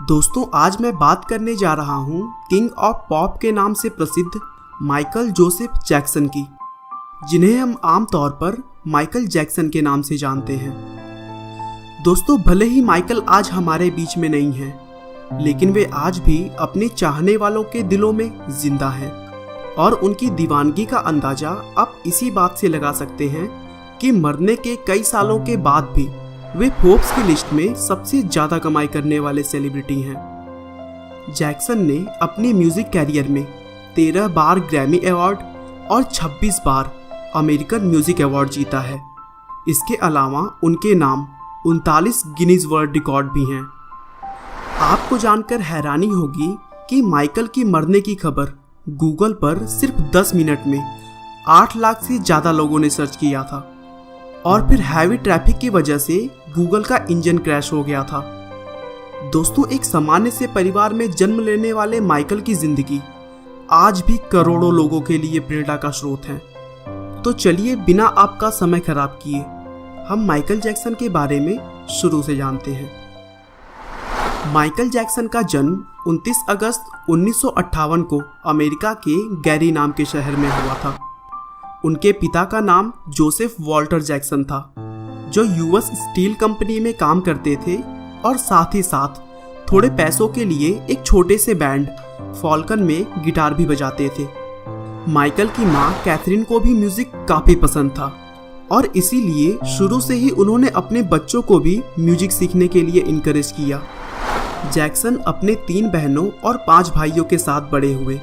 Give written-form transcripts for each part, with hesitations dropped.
दोस्तों, आज मैं बात करने जा रहा हूँ किंग ऑफ पॉप के नाम से प्रसिद्ध माइकल जोसेफ जैक्सन की, जिन्हें हम आमतौर पर माइकल जैक्सन के नाम से जानते हैं। दोस्तों, भले ही माइकल आज हमारे बीच में नहीं हैं, लेकिन वे आज भी अपने चाहने वालों के दिलों में जिंदा हैं और उनकी दीवानगी का अंदाजा आप इसी बात से लगा सकते हैं कि मरने के कई सालों के बाद भी वे फोर्ब्स की लिस्ट में सबसे ज्यादा कमाई करने वाले सेलिब्रिटी हैं। जैक्सन ने अपने म्यूजिक कैरियर में 13 बार ग्रैमी अवार्ड और 26 बार अमेरिकन म्यूजिक अवार्ड जीता है। इसके अलावा उनके नाम 39 गिनीज वर्ल्ड रिकॉर्ड भी हैं। आपको जानकर हैरानी होगी कि माइकल की मरने की खबर गूगल पर सिर्फ 10 मिनट में 8 लाख से ज़्यादा लोगों ने सर्च किया था और फिर हैवी ट्रैफिक की वजह से गूगल का इंजन क्रैश हो गया था। दोस्तों, एक सामान्य से परिवार में जन्म लेने वाले माइकल की जिंदगी आज भी करोड़ों लोगों के लिए प्रेरणा का स्रोत है। तो चलिए, बिना आपका समय खराब किए हम माइकल जैक्सन के बारे में शुरू से जानते हैं। माइकल जैक्सन का जन्म 29 अगस्त 1958 को अमेरिका के गैरी नाम के शहर में हुआ था। उनके पिता का नाम जोसेफ वॉल्टर जैक्सन था, जो यूएस स्टील कंपनी में काम करते थे और साथ ही साथ थोड़े पैसों के लिए एक छोटे से बैंड फॉल्कन में गिटार भी बजाते थे। माइकल की मां कैथरीन को भी म्यूजिक काफी पसंद था और इसीलिए शुरू से ही उन्होंने अपने बच्चों को भी म्यूजिक सीखने के लिए इनकरेज किया। जैक्सन अपने 3 बहनों और 5 भाइयों के साथ बड़े हुए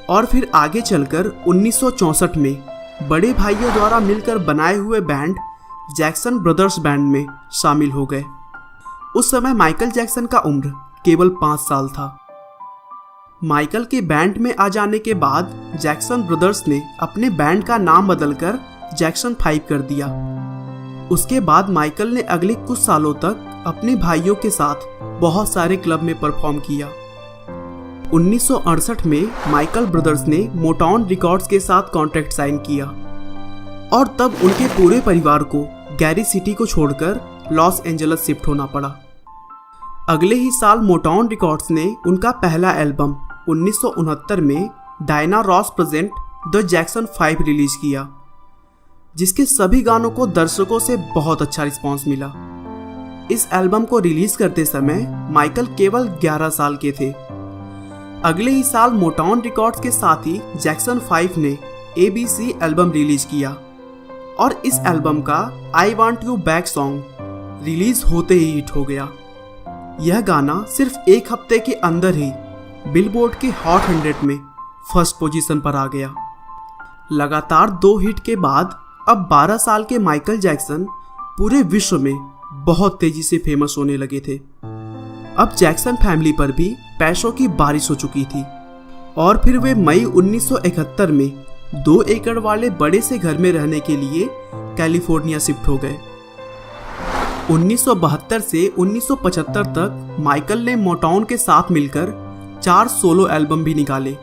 और फिर आगे चलकर 1964 में बड़े भाइयों द्वारा मिलकर बनाए हुए बैंड जैक्सन ब्रदर्स बैंड में शामिल हो गए। उस समय माइकल जैक्सन का उम्र केवल 5 साल था। माइकल के बैंड में आ जाने के बाद जैक्सन ब्रदर्स ने अपने बैंड का नाम बदलकर जैक्सन 5 कर दिया। उसके बाद माइकल ने अगले कुछ सालों तक अपने भाइयों के साथ बहुत सारे क्लब में परफॉर्म किया। 1968 में माइकल ब्रदर्स ने मोटाउन रिकॉर्ड्स के साथ कॉन्ट्रैक्ट साइन किया और तब उनके पूरे परिवार को गैरी सिटी को छोड़कर लॉस एंजल्स शिफ्ट होना पड़ा। अगले ही साल मोटाउन रिकॉर्ड्स ने उनका पहला एल्बम 1969 में Diana Ross present the Jackson 5 release किया, जिसके सभी गानों को दर्शकों से बहुत अच्छा रिस्पांस मिला। इस एल्बम को रिलीज करते समय माइकल केवल 11 साल के थे। अगले ही साल मोटाउन रिकॉर्ड्स के साथ ही जैक्सन 5 ने ABC एल्बम रिलीज किया और इस एल्बम का I want you back song release होते ही हिट हो गया। यह गाना सिर्फ एक हफ्ते के अंदर ही बिलबोर्ड के हॉट 100 में फर्स्ट पोजीशन पर आ गया। लगातार 2 हिट के बाद अब 12 साल के माइकल जैक्सन पूरे विश्व में बहुत तेजी से फेमस होने लगे थे। अब जैक्सन फैमिली पर भी पैसों की बारिश हो चुकी थी और फिर वे मई 1971 में 2 एकड़ वाले बड़े से घर में रहने के लिए कैलिफोर्निया शिफ्ट हो गए। 1972 से 1975 तक माइकल ने मोटाउन के साथ मिलकर 4 सोलो एल्बम भी निकाले,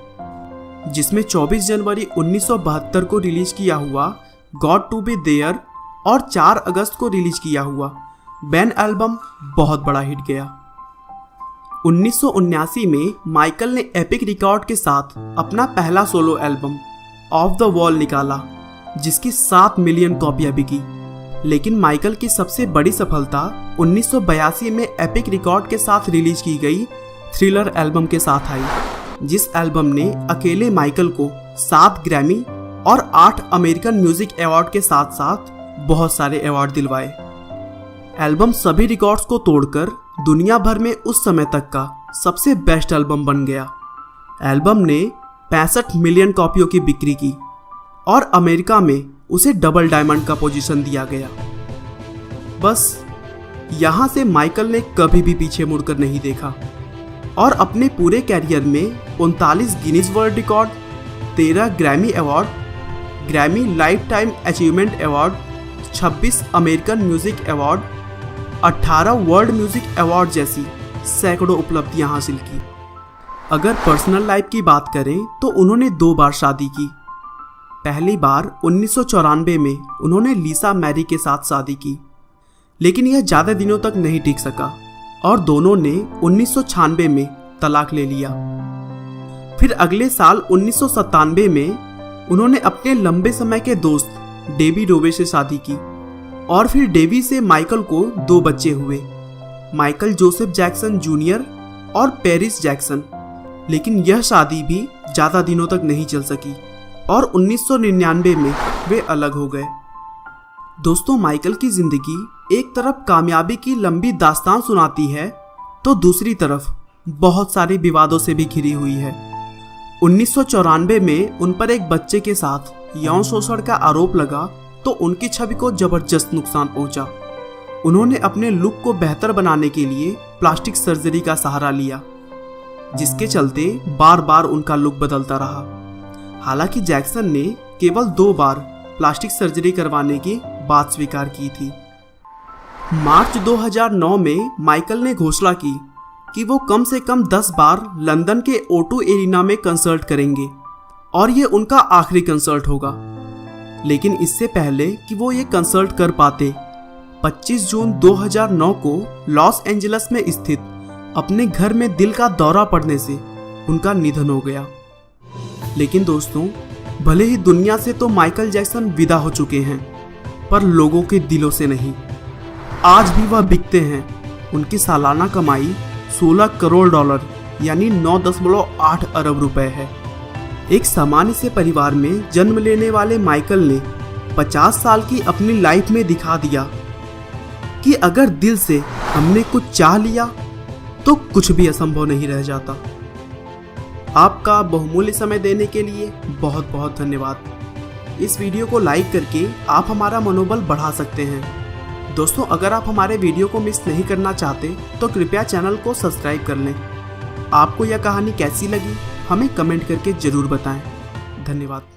जिसमें 24 जनवरी 1972 को रिलीज किया हुआ गॉड टू बी देयर और 4 अगस्त को रिलीज किया हुआ बैन एल्बम बहुत बड़ा हिट गया। 1979 में माइकल ने एपिक रिकॉर्ड के साथ अपना पहला solo album of the wall निकाला, जिसकी 7 मिलियन कॉपियां बिकी। लेकिन माइकल की सबसे बड़ी सफलता 1982 में एपिक रिकॉर्ड के साथ रिलीज की गई थ्रिलर एल्बम के साथ आई, जिस एल्बम ने अकेले माइकल को 7 ग्रैमी और 8 अमेरिकन म्यूजिक अवार्ड के साथ साथ बहुत सारे अवार्ड दिलवाए। एल्बम सभी रिकॉर्ड्स को तोड़कर दुनिया भर में उस समय तक का सबसे बेस्ट एल्बम बन गया। एल्बम ने 65 मिलियन कॉपियों की बिक्री की और अमेरिका में उसे डबल डायमंड का पोजीशन दिया गया। बस यहाँ से माइकल ने कभी भी पीछे मुड़कर नहीं देखा और अपने पूरे कैरियर में 39 Guinness world record, 13 Grammy award, Grammy life time achievement award, 26 American music award, 18 world music award जैसी सैकड़ों उपलब्धियां हासिल की। अगर पर्सनल लाइफ की बात करें तो उन्होंने 2 बार शादी की। पहली बार 1994 में उन्होंने लिसा मैरी के साथ शादी की, लेकिन यह ज़्यादा दिनों तक नहीं टिक सका और दोनों ने 1996 में तलाक ले लिया। फिर अगले साल 1997 में उन्होंने अपने लंबे समय के दोस्त डेवी रोवे से शादी की और फिर डेवी से माइकल को 2 बच्चे हुए, माइकल जोसेफ जैक्सन जूनियर और पेरिस जैक्सन। लेकिन यह शादी भी ज़्यादा दिनों तक नहीं चल सकी और 1999 में वे अलग हो गए। दोस्तों, माइकल की ज़िंदगी एक तरफ कामयाबी की लंबी दास्तान सुनाती है तो दूसरी तरफ बहुत सारे विवादों से भी घिरी हुई है। 1994 में उन पर एक बच्चे के साथ यौन शोषण का आरोप लगा तो उनकी छवि को जबरदस्त नुकसान पहुंचा। उन्होंने अपने लुक को बेहतर बनाने के लिए प्लास्टिक सर्जरी का सहारा लिया, जिसके चलते बार बार उनका लुक बदलता रहा। हालांकि जैक्सन ने केवल 2 बार प्लास्टिक सर्जरी करवाने की बात स्वीकार की थी। मार्च 2009 में माइकल ने घोषणा की कि वो कम से कम 10 बार लंदन के O2 एरिना में कंसर्ट करेंगे और ये उनका आखिरी कंसर्ट होगा। लेकिन इससे पहले कि वो ये कंसर्ट कर पाते, 25 जून 2009 को लॉस एंजलिस में स्थित अपने घर में दिल का दौरा पड़ने से उनका निधन हो गया। लेकिन दोस्तों, भले ही दुनिया से तो माइकल जैक्सन विदा हो चुके हैं, पर लोगों के दिलों से नहीं। आज भी वह बिकते हैं। उनकी सालाना कमाई $16 करोड़ यानी 9.8 अरब रुपए है। एक सामान्य से परिवार में जन्म लेने वाले माइकल ने 50 साल की अपनी लाइफ में दिखा दिया कि अगर दिल से हमने कुछ चाह लिया तो कुछ भी असंभव नहीं रह जाता। आपका बहुमूल्य समय देने के लिए बहुत बहुत धन्यवाद। इस वीडियो को लाइक करके आप हमारा मनोबल बढ़ा सकते हैं। दोस्तों, अगर आप हमारे वीडियो को मिस नहीं करना चाहते तो कृपया चैनल को सब्सक्राइब कर लें। आपको यह कहानी कैसी लगी हमें कमेंट करके ज़रूर बताएं। धन्यवाद।